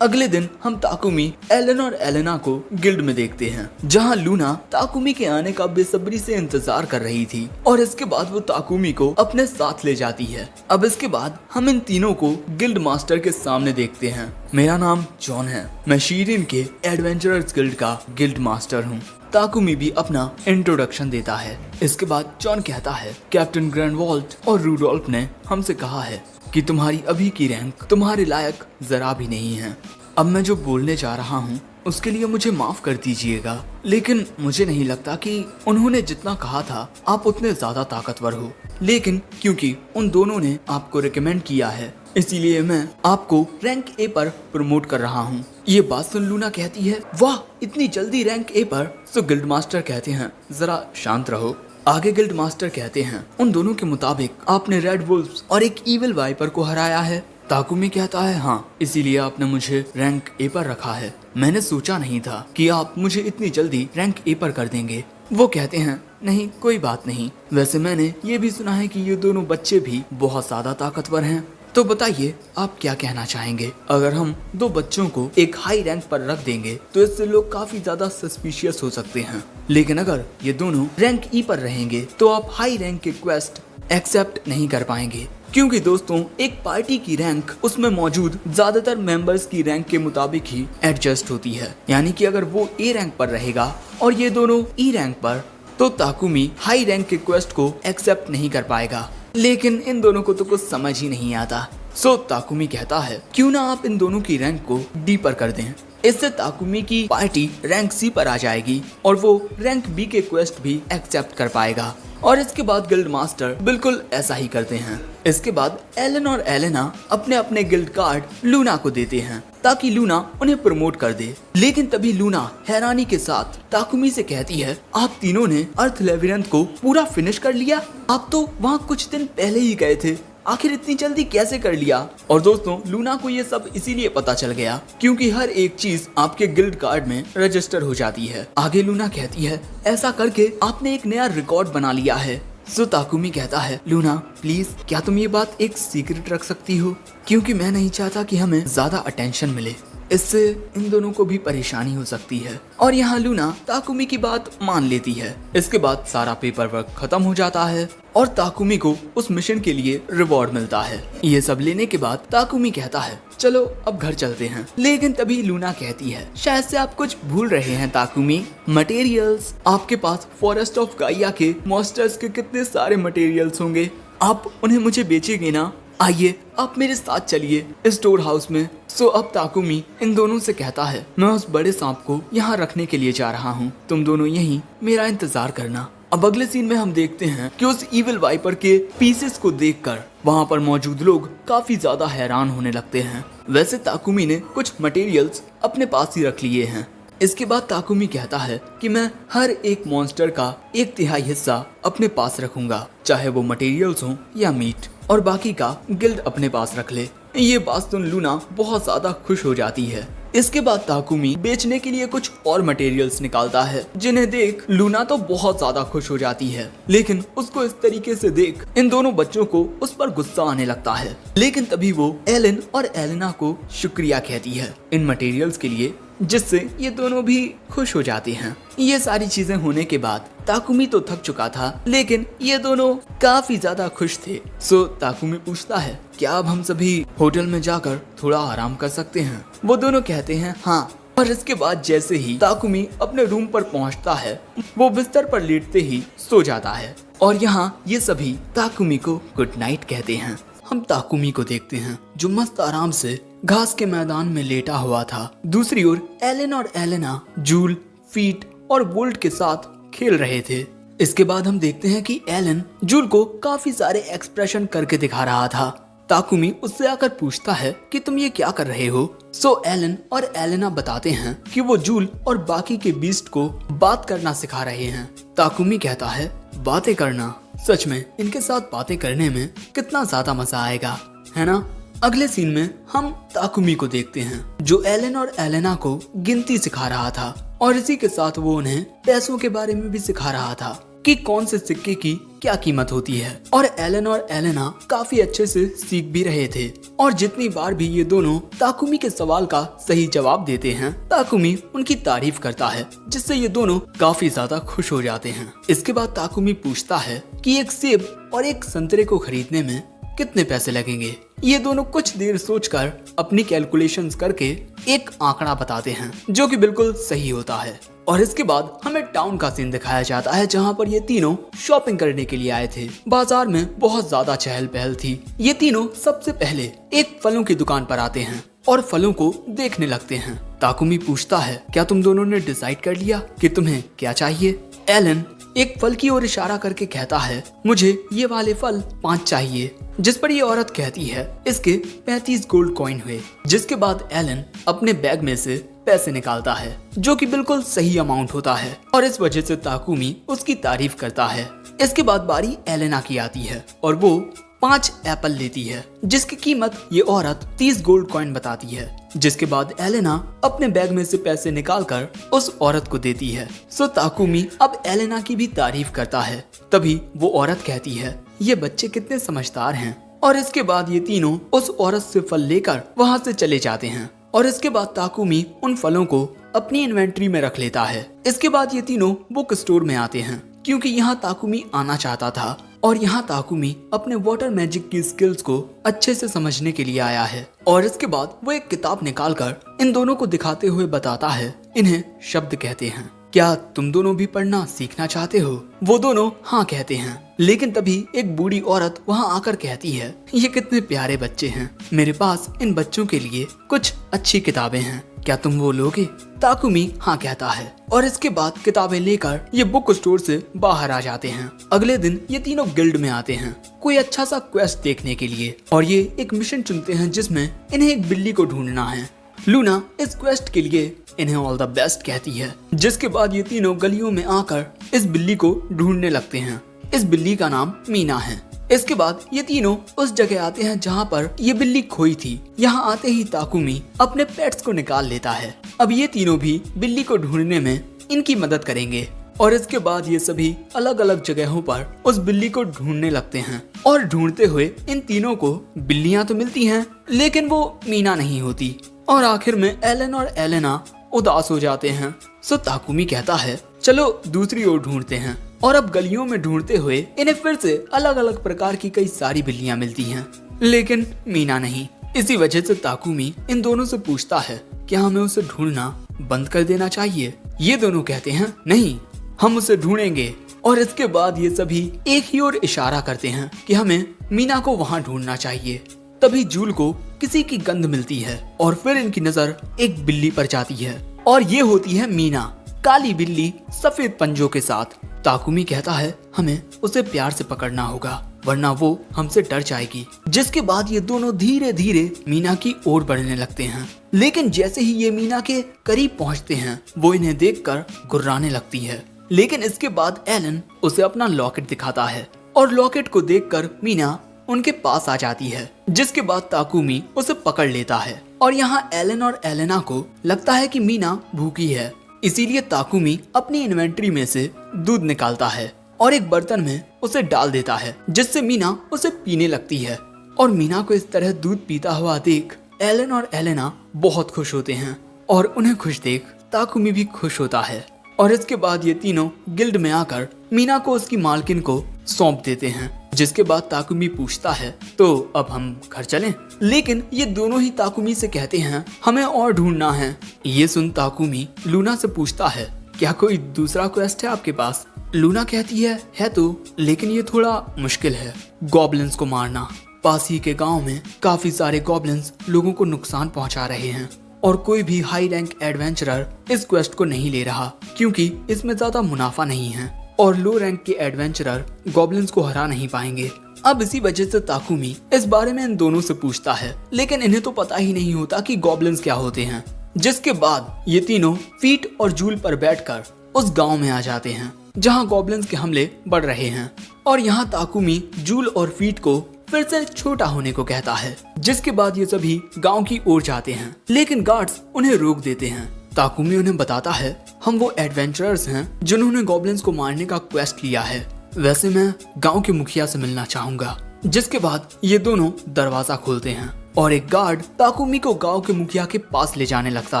अगले दिन हम ताकुमी, एलन और एलेना को गिल्ड में देखते हैं, जहां लूना ताकुमी के आने का बेसब्री से इंतजार कर रही थी और इसके बाद वो ताकुमी को अपने साथ ले जाती है। अब इसके बाद हम इन तीनों को गिल्ड मास्टर के सामने देखते हैं। मेरा नाम जॉन है, मैं शीरिन के एडवेंचरर्स गिल्ड का गिल्ड मास्टर हूँ। ताकुमी भी अपना इंट्रोडक्शन देता है। इसके बाद जॉन कहता है, कैप्टन ग्रैंडवॉल्ट और रूडोल्फ ने हमसे कहा है कि तुम्हारी अभी की रैंक तुम्हारे लायक जरा भी नहीं है। अब मैं जो बोलने जा रहा हूँ उसके लिए मुझे माफ कर दीजिएगा, लेकिन मुझे नहीं लगता कि उन्होंने जितना कहा था आप उतने ज्यादा ताकतवर हो। लेकिन क्योंकि उन दोनों ने आपको रिकमेंड किया है, इसीलिए मैं आपको रैंक ए पर प्रमोट कर रहा हूँ। ये बात सुन लूना कहती है, वाह इतनी जल्दी रैंक ए पर। सो गिल्ड मास्टर कहते हैं, जरा शांत रहो। आगे गिल्ड मास्टर कहते हैं, उन दोनों के मुताबिक आपने रेड वुल्फ्स और एक ईविल वाइपर को हराया है। ताकुमी कहता है, हाँ, इसीलिए आपने मुझे रैंक ए पर रखा है। मैंने सोचा नहीं था कि आप मुझे इतनी जल्दी रैंक ए पर कर देंगे। वो कहते हैं, नहीं कोई बात नहीं, वैसे मैंने ये भी सुना है कि ये दोनों बच्चे भी बहुत ज्यादा ताकतवर हैं। तो बताइए आप क्या कहना चाहेंगे? अगर हम दो बच्चों को एक हाई रैंक पर रख देंगे तो इससे लोग काफी ज्यादा सस्पिशियस हो सकते हैं, लेकिन अगर ये दोनों रैंक ई पर रहेंगे तो आप हाई रैंक के क्वेस्ट एक्सेप्ट नहीं कर पाएंगे, क्योंकि दोस्तों एक पार्टी की रैंक उसमें मौजूद ज्यादातर मेंबर्स की रैंक के मुताबिक ही एडजस्ट होती है। यानी कि अगर वो ए रैंक पर रहेगा और ये दोनों ई रैंक पर, तो ताकुमी हाई रैंक के क्वेस्ट को एक्सेप्ट नहीं कर पाएगा। लेकिन इन दोनों को तो कुछ समझ ही नहीं आता। सो ताकुमी कहता है, क्यों ना आप इन दोनों की रैंक को डी पर कर दें। इससे ताकुमी की पार्टी रैंक सी पर आ जाएगी और वो रैंक बी के क्वेस्ट भी एक्सेप्ट कर पाएगा। और इसके बाद गिल्ड मास्टर बिल्कुल ऐसा ही करते हैं। इसके बाद एलन और एलेना अपने अपने गिल्ड कार्ड लूना को देते हैं ताकि लूना उन्हें प्रमोट कर दे। लेकिन तभी लूना हैरानी के साथ ताकुमी से कहती है, आप तीनों ने अर्थ लेबिरिंथ को पूरा फिनिश कर लिया? आप तो वहाँ कुछ दिन पहले ही गए थे, आखिर इतनी जल्दी कैसे कर लिया? और दोस्तों लूना को ये सब इसीलिए पता चल गया क्योंकि हर एक चीज आपके गिल्ड कार्ड में रजिस्टर हो जाती है। आगे लूना कहती है, ऐसा करके आपने एक नया रिकॉर्ड बना लिया है। सो ताकुमी कहता है, लूना प्लीज क्या तुम ये बात एक सीक्रेट रख सकती हो, क्योंकि मैं नहीं चाहता कि हमें ज्यादा अटेंशन मिले, इससे इन दोनों को भी परेशानी हो सकती है। और यहाँ लूना ताकुमी की बात मान लेती है। इसके बाद सारा पेपर वर्क खत्म हो जाता है और ताकुमी को उस मिशन के लिए रिवॉर्ड मिलता है। ये सब लेने के बाद ताकुमी कहता है, चलो अब घर चलते हैं। लेकिन तभी लूना कहती है, शायद से आप कुछ भूल रहे हैं ताकुमी, मटेरियल्स। आपके पास फॉरेस्ट ऑफ गाइया के मॉन्स्टर्स के कितने सारे मटेरियल्स होंगे, आप उन्हें मुझे बेचेंगे ना? आइए आप मेरे साथ चलिए स्टोर हाउस में। सो अब ताकुमी इन दोनों से कहता है, मैं उस बड़े सांप को यहाँ रखने के लिए जा रहा हूँ, तुम दोनों यहीं मेरा इंतजार करना। अब अगले सीन में हम देखते हैं कि उस इविल वाइपर के पीसेस को देखकर वहाँ पर मौजूद लोग काफी ज्यादा हैरान होने लगते हैं। वैसे ताकुमी ने कुछ मटेरियल्स अपने पास ही रख लिए हैं। इसके बाद ताकुमी कहता है कि मैं हर एक मॉन्स्टर का 1/3 हिस्सा अपने पास रखूंगा, चाहे वो मटेरियल्स हो या मीट, और बाकी का गिल्ड अपने पास रख ले। ये बात सुन लूना बहुत ज्यादा खुश हो जाती है। इसके बाद ताकुमी बेचने के लिए कुछ और मटेरियल्स निकालता है, जिन्हें देख लूना तो बहुत ज्यादा खुश हो जाती है। लेकिन उसको इस तरीके से देख इन दोनों बच्चों को उस पर गुस्सा आने लगता है। लेकिन तभी वो एलन और एलेना को शुक्रिया कहती है इन मटेरियल्स के लिए, जिससे ये दोनों भी खुश हो जाते हैं। ये सारी चीजें होने के बाद ताकुमी तो थक चुका था, लेकिन ये दोनों काफी ज्यादा खुश थे। सो ताकुमी पूछता है, क्या अब हम सभी होटल में जाकर थोड़ा आराम कर सकते हैं? वो दोनों कहते हैं हाँ। और इसके बाद जैसे ही ताकुमी अपने रूम पर पहुंचता है, वो बिस्तर पर लेटते ही सो जाता है। और यहाँ ये सभी ताकुमी को गुड नाइट कहते हैं। हम ताकुमी को देखते हैं जो मस्त आराम से घास के मैदान में लेटा हुआ था। दूसरी ओर एलन और एलेना जूल, फीट और वोल्ट के साथ खेल रहे थे। इसके बाद हम देखते हैं कि एलन जूल को काफी सारे एक्सप्रेशन करके दिखा रहा था। ताकुमी उससे आकर पूछता है कि तुम ये क्या कर रहे हो? सो एलन और एलेना बताते हैं कि वो जूल और बाकी के बीस्ट को बात करना सिखा रहे हैं। ताकुमी कहता है, बातें करना, सच में इनके साथ बातें करने में कितना ज्यादा मजा आएगा, है ना? अगले सीन में हम ताकुमी को देखते हैं जो एलन और एलेना को गिनती सिखा रहा था, और इसी के साथ वो उन्हें पैसों के बारे में भी सिखा रहा था कि कौन से सिक्के की क्या कीमत होती है। और एलन और एलेना काफी अच्छे से सीख भी रहे थे और जितनी बार भी ये दोनों ताकुमी के सवाल का सही जवाब देते हैं, ताकुमी उनकी तारीफ करता है, जिससे ये दोनों काफी ज्यादा खुश हो जाते हैं। इसके बाद ताकुमी पूछता है कि एक सेब और एक संतरे को खरीदने में कितने पैसे लगेंगे। ये दोनों कुछ देर सोचकर अपनी कैलकुलेशंस करके एक आंकड़ा बताते हैं, जो कि बिल्कुल सही होता है। और इसके बाद हमें टाउन का सीन दिखाया जाता है, जहाँ पर ये तीनों शॉपिंग करने के लिए आए थे। बाजार में बहुत ज्यादा चहल पहल थी। ये तीनों सबसे पहले एक फलों की दुकान पर आते हैं और फलों को देखने लगते हैं। ताकुमी पूछता है, क्या तुम दोनों ने डिसाइड कर लिया कि तुम्हें क्या चाहिए? एलन एक फल की ओर इशारा करके कहता है, मुझे ये वाले फल 5 चाहिए। जिस पर ये औरत कहती है, इसके 35 गोल्ड कॉइन हुए। जिसके बाद एलन अपने बैग में से पैसे निकालता है, जो कि बिल्कुल सही अमाउंट होता है और इस वजह से ताकुमी उसकी तारीफ करता है। इसके बाद बारी एलेना की आती है और वो 5 एप्पल लेती है, जिसकी कीमत ये औरत 30 गोल्ड कॉइन बताती है। जिसके बाद एलेना अपने बैग में से पैसे निकालकर उस औरत को देती है। सो ताकुमी अब एलेना की भी तारीफ करता है। तभी वो औरत कहती है, ये बच्चे कितने समझदार हैं। और इसके बाद ये तीनों उस औरत से फल लेकर वहाँ से चले जाते हैं और इसके बाद ताकुमी उन फलों को अपनी इन्वेंट्री में रख लेता है। इसके बाद ये तीनों बुक स्टोर में आते हैं, क्योंकि यहाँ ताकुमी आना चाहता था और यहाँ ताकुमी अपने वाटर मैजिक की स्किल्स को अच्छे से समझने के लिए आया है। और इसके बाद वो एक किताब निकालकर इन दोनों को दिखाते हुए बताता है, इन्हें शब्द कहते हैं। क्या तुम दोनों भी पढ़ना सीखना चाहते हो? वो दोनों हाँ कहते हैं। लेकिन तभी एक बूढ़ी औरत वहाँ आकर कहती है, ये कितने प्यारे बच्चे हैं, मेरे पास इन बच्चों के लिए कुछ अच्छी किताबें हैं, क्या तुम वो लोगे? ताकुमी हाँ कहता है और इसके बाद किताबें लेकर ये बुक स्टोर से बाहर आ जाते हैं। अगले दिन ये तीनों गिल्ड में आते हैं कोई अच्छा सा क्वेस्ट देखने के लिए और ये एक मिशन चुनते हैं जिसमें इन्हें एक बिल्ली को ढूंढना है। लूना इस क्वेस्ट के लिए इन्हें ऑल द बेस्ट कहती है। जिसके बाद ये तीनों गलियों में आकर इस बिल्ली को ढूंढने लगते हैं। इस बिल्ली का नाम मीना है। इसके बाद ये तीनों उस जगह आते हैं जहाँ पर ये बिल्ली खोई थी। यहाँ आते ही ताकुमी अपने पेट्स को निकाल लेता है। अब ये तीनों भी बिल्ली को ढूंढने में इनकी मदद करेंगे और इसके बाद ये सभी अलग अलग जगहों पर उस बिल्ली को ढूंढने लगते हैं और ढूंढते हुए इन तीनों को बिल्लियां तो मिलती हैं, लेकिन वो मीना नहीं होती और आखिर में एलन और एलेना उदास हो जाते हैं। सो ताकुमी कहता है, चलो दूसरी ओर ढूंढते हैं। और अब गलियों में ढूंढते हुए इन्हें फिर से अलग अलग प्रकार की कई सारी बिल्लियां मिलती हैं, लेकिन मीना नहीं। इसी वजह से ताकुमी इन दोनों से पूछता है, क्या हमें उसे ढूंढना बंद कर देना चाहिए? ये दोनों कहते हैं, नहीं, हम उसे ढूंढेंगे। और इसके बाद ये सभी एक ही ओर इशारा करते हैं कि हमें मीना को वहाँ ढूंढना चाहिए। तभी जूल को किसी की गंध मिलती है और फिर इनकी नजर एक बिल्ली पर जाती है और ये होती है मीना, काली बिल्ली सफेद पंजों के साथ। ताकुमी कहता है, हमें उसे प्यार से पकड़ना होगा वरना वो हमसे डर जाएगी। जिसके बाद ये दोनों धीरे धीरे मीना की ओर बढ़ने लगते हैं, लेकिन जैसे ही ये मीना के करीब पहुंचते हैं वो इन्हें देखकर गुर्राने लगती है। लेकिन इसके बाद एलन उसे अपना लॉकेट दिखाता है और लॉकेट को देखकर मीना उनके पास आ जाती है। जिसके बाद ताकुमी उसे पकड़ लेता है और यहाँ एलन और एलेना को लगता है कि मीना भूखी है, इसीलिए ताकुमी अपनी इन्वेंट्री में से दूध निकालता है और एक बर्तन में उसे डाल देता है, जिससे मीना उसे पीने लगती है। और मीना को इस तरह दूध पीता हुआ देख एलन और एलेना बहुत खुश होते हैं और उन्हें खुश देख ताकुमी भी खुश होता है। और इसके बाद ये तीनों गिल्ड में आकर मीना को उसकी मालकिन को सौंप देते हैं। जिसके बाद ताकुमी पूछता है, तो अब हम घर चलें? लेकिन ये दोनों ही ताकुमी से कहते हैं, हमें और ढूंढना है। ये सुन ताकुमी लूना से पूछता है, क्या कोई दूसरा क्वेस्ट है आपके पास? लूना कहती है तो, लेकिन ये थोड़ा मुश्किल है, गॉब्लिन्स को मारना। पास ही के गांव में काफी सारे गॉब्लिन्स लोगों को नुकसान पहुंचा रहे हैं और कोई भी हाई रैंक एडवेंचरर इस क्वेस्ट को नहीं ले रहा, क्योंकि इसमें ज्यादा मुनाफा नहीं है और लो रैंक के एडवेंचरर गॉब्लिन्स को हरा नहीं पाएंगे। अब इसी वजह से ताकुमी इस बारे में इन दोनों से पूछता है, लेकिन इन्हें तो पता ही नहीं होता कि गॉब्लिन्स क्या होते हैं। जिसके बाद ये तीनों फीट और जूल पर बैठकर उस गांव में आ जाते हैं जहां गॉब्लिन्स के हमले बढ़ रहे हैं। और यहाँ ताकुमी जूल और फीट को फिर से छोटा होने को कहता है। जिसके बाद ये सभी गांव की ओर जाते हैं, लेकिन गार्ड्स उन्हें रोक देते हैं। ताकुमी उन्हें बताता है, हम वो एडवेंचरर्स हैं जिन्होंने गॉब्लिन्स को मारने का क्वेस्ट लिया है वैसे मैं गांव के मुखिया से मिलना चाहूंगा। जिसके बाद ये दोनों दरवाजा खोलते हैं और एक गार्ड ताकुमी को गांव के मुखिया के पास ले जाने लगता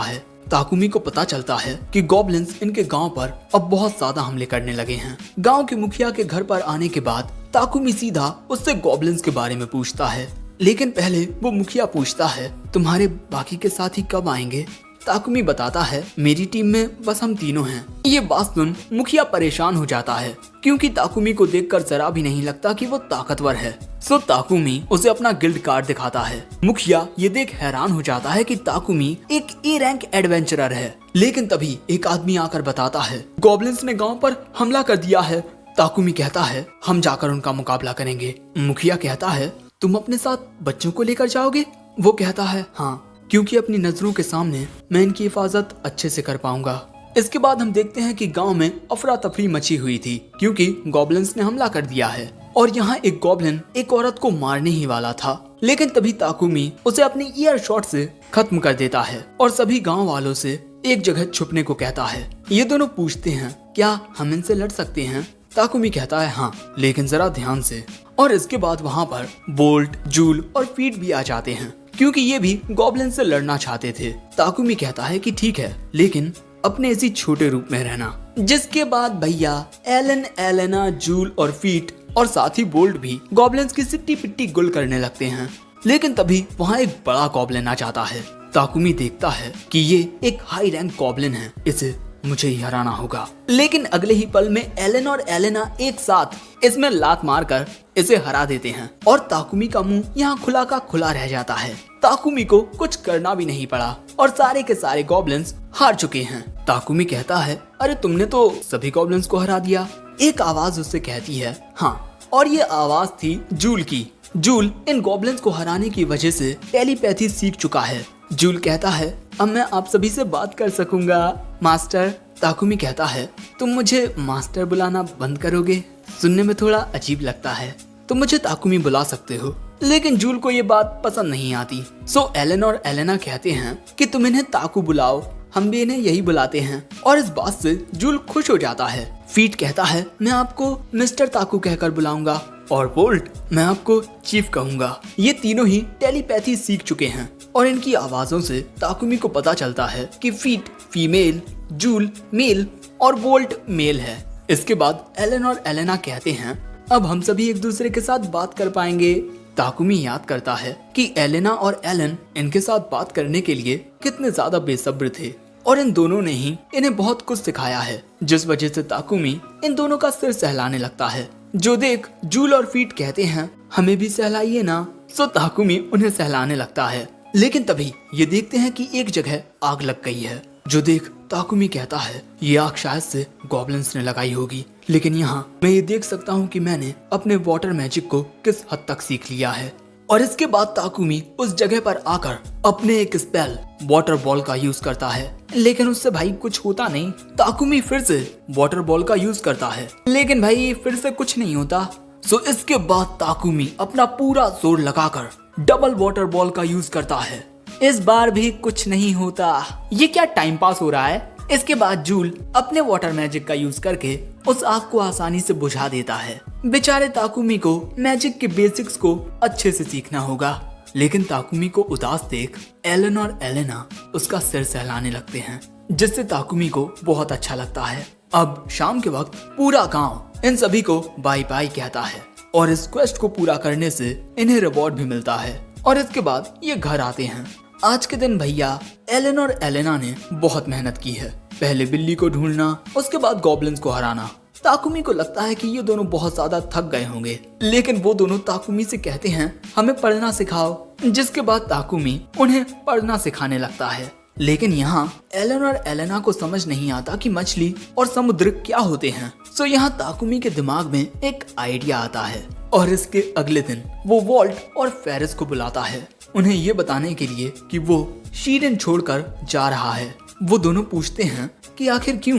है। ताकुमी को पता चलता है कि गॉब्लिन्स इनके गांव पर अब बहुत ज्यादा हमले करने लगे हैं। गांव के मुखिया के घर पर आने के बाद ताकुमी सीधा उससे गॉब्लिन्स के बारे में पूछता है, लेकिन पहले वो मुखिया पूछता है तुम्हारे बाकी के साथी कब आएंगे। ताकुमी बताता है मेरी टीम में बस हम तीनों हैं। ये बात सुन मुखिया परेशान हो जाता है क्योंकि ताकुमी को देखकर जरा भी नहीं लगता कि वो ताकतवर है। सो ताकुमी उसे अपना गिल्ड कार्ड दिखाता है। मुखिया ये देख हैरान हो जाता है कि ताकुमी एक ए रैंक एडवेंचरर है। लेकिन तभी एक आदमी आकर बताता है गॉब्लिन्स ने गाँव पर हमला कर दिया है। ताकुमी कहता है हम जाकर उनका मुकाबला करेंगे। मुखिया कहता है तुम अपने साथ बच्चों को लेकर जाओगे। वो कहता है हाँ, क्योंकि अपनी नजरों के सामने मैं इनकी हिफाजत अच्छे से कर पाऊंगा। इसके बाद हम देखते हैं कि गांव में अफरा तफरी मची हुई थी क्योंकि गॉब्लिन्स ने हमला कर दिया है और यहाँ एक गॉब्लिन एक औरत को मारने ही वाला था। लेकिन तभी ताकुमी उसे अपनी ईयर शॉट से खत्म कर देता है और सभी गाँव वालों से एक जगह छुपने को कहता है। ये दोनों पूछते हैं क्या हम इनसे लड़ सकते हैं। ताकुमी कहता है हाँ, लेकिन जरा ध्यान से। और इसके बाद वहाँ पर बोल्ट, जूल और फीट भी आ जाते हैं क्योंकि ये भी गॉब्लिन से लड़ना चाहते थे। ताकुमी कहता है कि ठीक है, लेकिन अपने इसी छोटे रूप में रहना। जिसके बाद भैया एलन, एलेना, जूल और फीट और साथ ही बोल्ट भी गॉब्लिन्स की सिट्टी पिट्टी गुल करने लगते हैं। लेकिन तभी वहाँ एक बड़ा गॉब्लिन आ जाता है। ताकुमी देखता है कि ये एक हाई रैंक गॉब्लिन है, इसे मुझे ही हराना होगा। लेकिन अगले ही पल में एलन और एलेना एक साथ इसमें लात मारकर इसे हरा देते हैं और ताकुमी का मुंह यहाँ खुला का खुला रह जाता है। ताकुमी को कुछ करना भी नहीं पड़ा और सारे के सारे गॉब्लिन्स हार चुके हैं। ताकुमी कहता है अरे तुमने तो सभी गॉब्लिन्स को हरा दिया। एक आवाज उससे कहती है हाँ, और ये आवाज थी जूल की। जूल इन गॉब्लिन्स को हराने की वजह से टेलीपैथी सीख चुका है। जूल कहता है अब मैं आप सभी से बात कर सकूंगा मास्टर। ताकुमी कहता है तुम मुझे मास्टर बुलाना बंद करोगे, सुनने में थोड़ा अजीब लगता है। तुम मुझे ताकुमी बुला सकते हो। लेकिन जूल को ये बात पसंद नहीं आती। सो एलन और एलेना कहते हैं कि तुम इन्हें ताकू बुलाओ, हम भी इन्हें यही बुलाते हैं। और इस बात से जूल खुश हो जाता है। फीट कहता है मैं आपको मिस्टर ताकू कहकर बुलाऊंगा और बोल्ट मैं आपको चीफ कहूंगा। ये तीनों ही टेलीपैथी सीख चुके हैं और इनकी आवाजों से ताकुमी को पता चलता है कि फीट फीमेल, जूल मेल और बोल्ट मेल है। इसके बाद एलन और एलेना कहते हैं अब हम सभी एक दूसरे के साथ बात कर पाएंगे। ताकुमी याद करता है कि एलेना और एलन इनके साथ बात करने के लिए कितने ज्यादा बेसब्र थे और इन दोनों ने ही इन्हें बहुत कुछ सिखाया है, जिस वजह से ताकुमी इन दोनों का सिर सहलाने लगता है। जो देख जूल और फीट कहते हैं हमें भी सहलाइए ना। सो ताकुमी उन्हें सहलाने लगता है। लेकिन तभी ये देखते हैं कि एक जगह आग लग गई है। जो देख ताकुमी कहता है ये आग शायद से गॉब्लिन्स ने लगाई होगी। लेकिन यहाँ मैं ये देख सकता हूँ कि मैंने अपने वाटर मैजिक को किस हद तक सीख लिया है। और इसके बाद ताकुमी उस जगह पर आकर अपने एक स्पेल वाटर बॉल का यूज करता है। लेकिन उससे भाई कुछ होता नहीं। ताकुमी फिर से वाटर बॉल का यूज करता है, लेकिन भाई फिर से कुछ नहीं होता। सो इसके बाद ताकुमी अपना पूरा जोर लगाकर डबल वाटर बॉल का यूज करता है। इस बार भी कुछ नहीं होता। ये क्या टाइम पास हो रहा है। इसके बाद जूल अपने वाटर मैजिक का यूज करके उस आग को आसानी से बुझा देता है। बेचारे ताकुमी को मैजिक के बेसिक्स को अच्छे से सीखना होगा। लेकिन ताकुमी को उदास देख एलन और एलेना उसका सिर सहलाने लगते हैं, जिससे ताकुमी को बहुत अच्छा लगता है। अब शाम के वक्त पूरा गांव इन सभी को बाय बाय कहता है और इस क्वेस्ट को पूरा करने से इन्हें रिवॉर्ड भी मिलता है। और इसके बाद ये घर आते हैं। आज के दिन भैया एलन और एलेना ने बहुत मेहनत की है। पहले बिल्ली को ढूंढना, उसके बाद गॉब्लिन्स को हराना। ताकुमी को लगता है कि ये दोनों बहुत ज्यादा थक गए होंगे, लेकिन वो दोनों ताकुमी से कहते हैं हमें पढ़ना सिखाओ। जिसके बाद ताकुमी उन्हें पढ़ना सिखाने लगता है। लेकिन यहाँ एलन और एलेना को समझ नहीं आता कि मछली और समुद्र क्या होते हैं। सो यहाँ ताकुमी के दिमाग में एक आइडिया आता है और इसके अगले दिन वो वॉल्ट और फेरिस को बुलाता है, उन्हें ये बताने के लिए कि वो शीरन छोड़कर जा रहा है। वो दोनों पूछते हैं कि आखिर क्यों।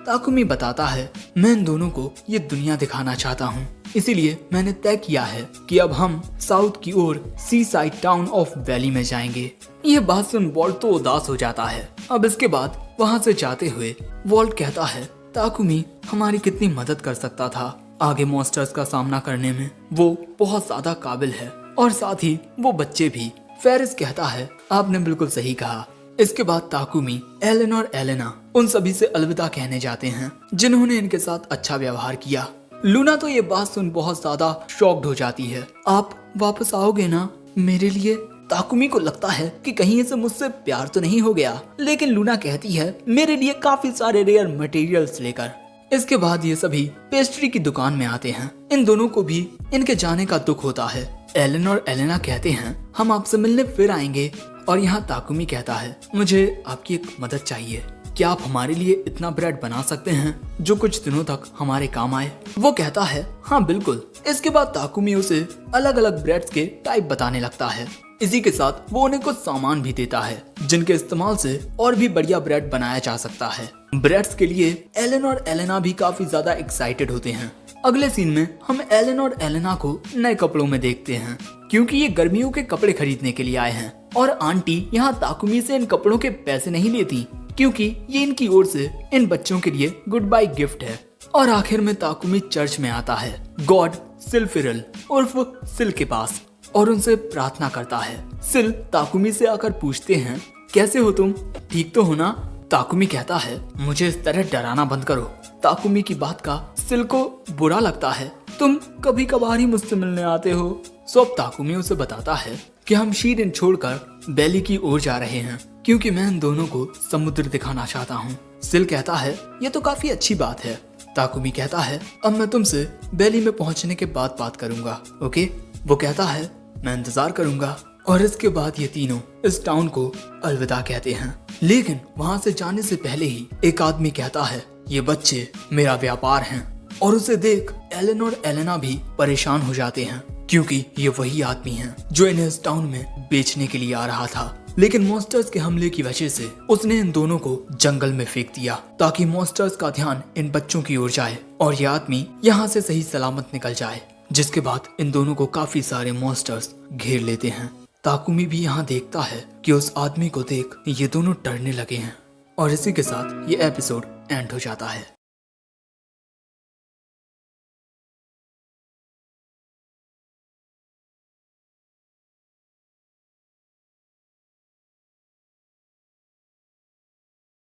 ताकुमी बताता है मैं इन दोनों को ये दुनिया दिखाना चाहता हूँ, इसीलिए मैंने तय किया है कि अब हम साउथ की ओर सी साइड टाउन ऑफ वैली में जाएंगे। यह बात सुन वॉल्ट तो उदास हो जाता है। अब इसके बाद वहाँ से जाते हुए वॉल्ट कहता है ताकुमी हमारी कितनी मदद कर सकता था, आगे मॉन्स्टर्स का सामना करने में वो बहुत ज्यादा काबिल है और साथ ही वो बच्चे भी। फेरिस कहता है आपने बिल्कुल सही कहा। इसके बाद ताकुमी, एलेन और एलेना उन सभी से अलविदा कहने जाते हैं जिन्होंने इनके साथ अच्छा व्यवहार किया। लूना तो ये बात सुन बहुत ज्यादा शॉक्ड हो जाती है। आप वापस आओगे ना मेरे लिए? ताकुमी को लगता है कि कहीं इसे मुझसे प्यार तो नहीं हो गया, लेकिन लूना कहती है मेरे लिए काफी सारे रेयर मटेरियल्स लेकर। इसके बाद ये सभी पेस्ट्री की दुकान में आते हैं। इन दोनों को भी इनके जाने का दुख होता है। एलेन और एलेना कहते हैं हम आपसे मिलने फिर आएंगे, और यहाँ ताकुमी कहता है मुझे आपकी एक मदद चाहिए। क्या आप हमारे लिए इतना ब्रेड बना सकते हैं जो कुछ दिनों तक हमारे काम आए? वो कहता है हाँ बिल्कुल। इसके बाद ताकुमी उसे अलग अलग ब्रेड्स के टाइप बताने लगता है। इसी के साथ वो उन्हें कुछ सामान भी देता है जिनके इस्तेमाल से और भी बढ़िया ब्रेड बनाया जा सकता है। ब्रेड्स के लिए एलेन और एलेना भी काफी ज्यादा एक्साइटेड होते हैं। अगले सीन में हम एलेन और एलेना को नए कपड़ों में देखते हैं क्योंकि ये गर्मियों के कपड़े खरीदने के लिए आए हैं, और आंटी यहाँ ताकुमी से इन कपड़ों के पैसे नहीं लेती क्योंकि ये इनकी ओर से इन बच्चों के लिए गुड बाय गिफ्ट है। और आखिर में ताकुमी चर्च में आता है गॉड सिल्फिरल उर्फ सिल के पास और उनसे प्रार्थना करता है। सिल ताकुमी से आकर पूछते हैं कैसे हो तुम, ठीक तो हो ना? ताकुमी कहता है मुझे इस तरह डराना बंद करो। ताकुमी की बात का सिल को बुरा लगता है। तुम कभी कभार ही मुझसे मिलने आते हो। सो अब ताकुमी उसे बताता है कि हम शीरिन छोड़कर बैली की ओर जा रहे हैं क्योंकि मैं इन दोनों को समुद्र दिखाना चाहता हूँ। सिल कहता है ये तो काफी अच्छी बात है। ताकुमी कहता है अब मैं तुमसे बैली में पहुँचने के बाद बात करूंगा, ओके? वो कहता है मैं इंतजार करूंगा। और इसके बाद ये तीनों इस टाउन को अलविदा कहते हैं, लेकिन वहाँ से जाने से पहले ही एक आदमी कहता है ये बच्चे मेरा व्यापार हैं। और उसे देख एलेन और एलेना भी परेशान हो जाते हैं क्योंकि ये वही आदमी है जो इन्हें इस टाउन में बेचने के लिए आ रहा था, लेकिन मॉन्स्टर्स के हमले की वजह से उसने इन दोनों को जंगल में फेंक दिया ताकि मॉन्स्टर्स का ध्यान इन बच्चों की ओर जाए और ये आदमी यहाँ से सही सलामत निकल जाए। जिसके बाद इन दोनों को काफी सारे मॉन्स्टर्स घेर लेते हैं। ताकुमी भी यहाँ देखता है कि उस आदमी को देख ये दोनों डरने लगे हैं। और इसी के साथ ये एपिसोड एंड हो जाता है।